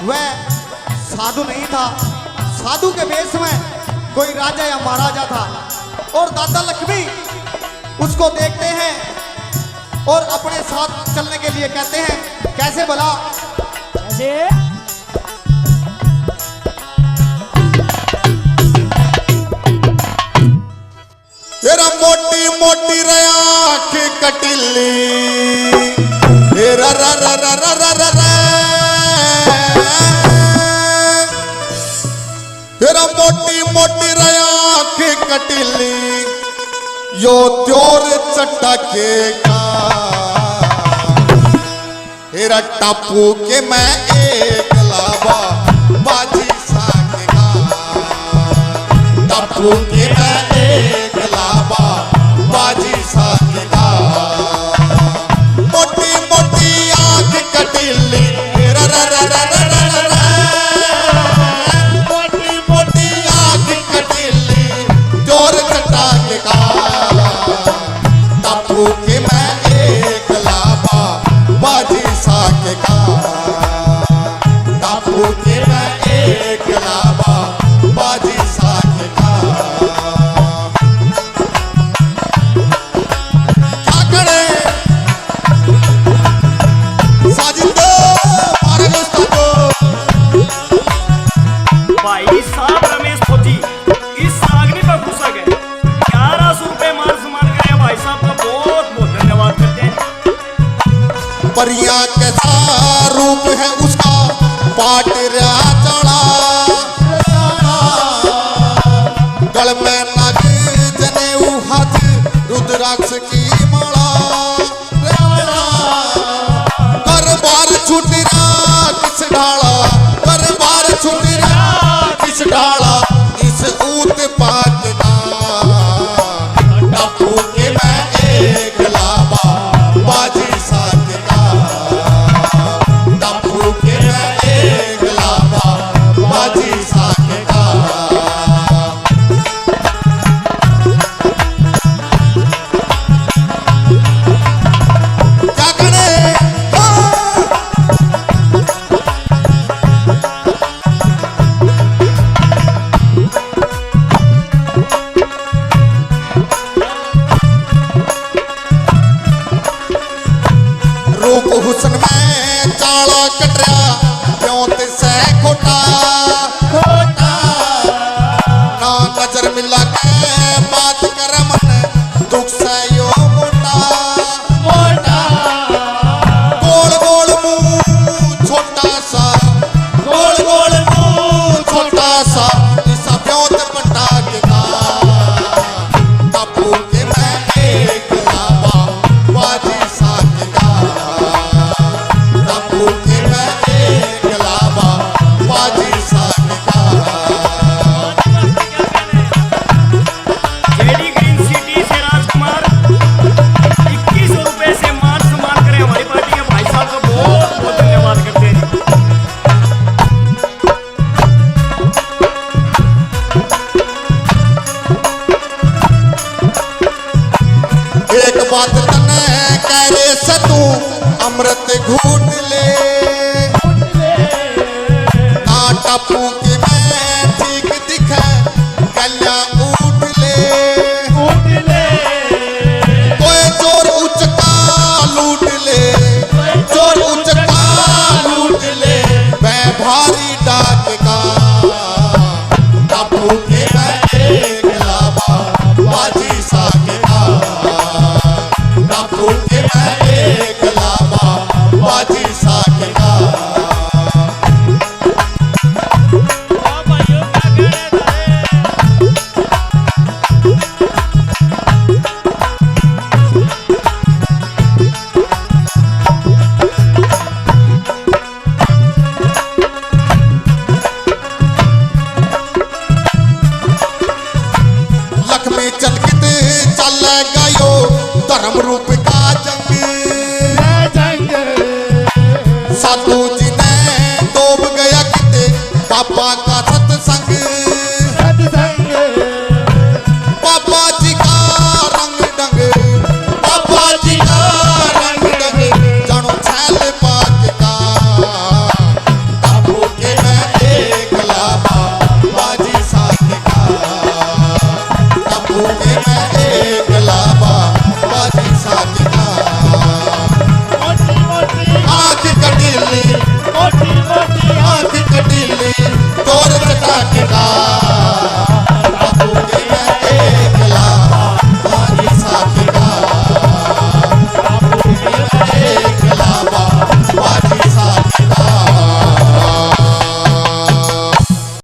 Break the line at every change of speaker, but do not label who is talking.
वह साधु नहीं था, साधु के वेश में कोई राजा या महाराजा था। और दादा लक्ष्मी उसको देखते हैं और अपने साथ चलने के लिए कहते हैं। कैसे भला?
कैसे?
तेरा मोटी मोटी आँख कटिली, तेरा रा रा रा रा रा रा रा, तेरा मोटी मोटी आँख कटिली, यो त्योर चटके का, तेरा टापू के मैं एक लावा बाजी साके का, टापू के मैं एक लावा बाजी साके का, मोटी मोटी आँख कटिली, रा रा रा रा रा रा रा, मोटी मोटी आँख कटिली, त्योर चटके का, टापू के मैं एक लावा बाजी साके का, टापू के मैं एक लावा बाजी साके का। क्या करे साजिदो मारे दोस्तों को।
भाई साहब रमेश फौजी इस सागनी पर घुसा गए। 1100 रुपए मान सम्मान करे भाई साहब का बहुत बहुत धन्यवाद करते हैं।
परियां कैसा रूप है उसका, पाट रहा चढ़ा, गल में नग जनेऊ हाथ, रुद्राक्ष की माला, कर बार छूट रहा किस ढाला, कर बार छूट रहा किस ढाला, इस ऊत पात का, टापू के मैं एक लावा बाजी साके का, टापू के मैं एक लावा बाजी साके का। क्या करे रूप हुसन में चाला कटरा, प्योंत से खोटा खोटा, ना नजर मिला के बात कर मन, दुख से यो मोटा मोटा, गोल गोल मुंह छोटा सा, गोल गोल मुंह छोटा सा, इसा प्योंत पटाक का, टापू के मैं एक लावा बाजी साके का, टापू के मैं एक लावा बाजी साके का।
जेडी ग्रीन सिटी से राजकुमार 2100 रुपए से मान सम्मान करे हमारी पार्टी के भाई साहब का बहुत बहुत धन्यवाद करते हैं।
एक बात तने कह रे से तू अमृत घूट ले, ना टापू के मैं ठीक दिखे, गलिया उठ ले, कोई चोर उचका लूट ले, चोर उचका लूट ले, मैं भारी डाक का, टापू के मैं एक लावा बाजी साके का, टापू के मैं एक लावा बाजी साके का। लक्ष्मी चलकित चल गयो धर्म रूप का जंग, साधु जी ने डूब गया किते पापा का सत्संग,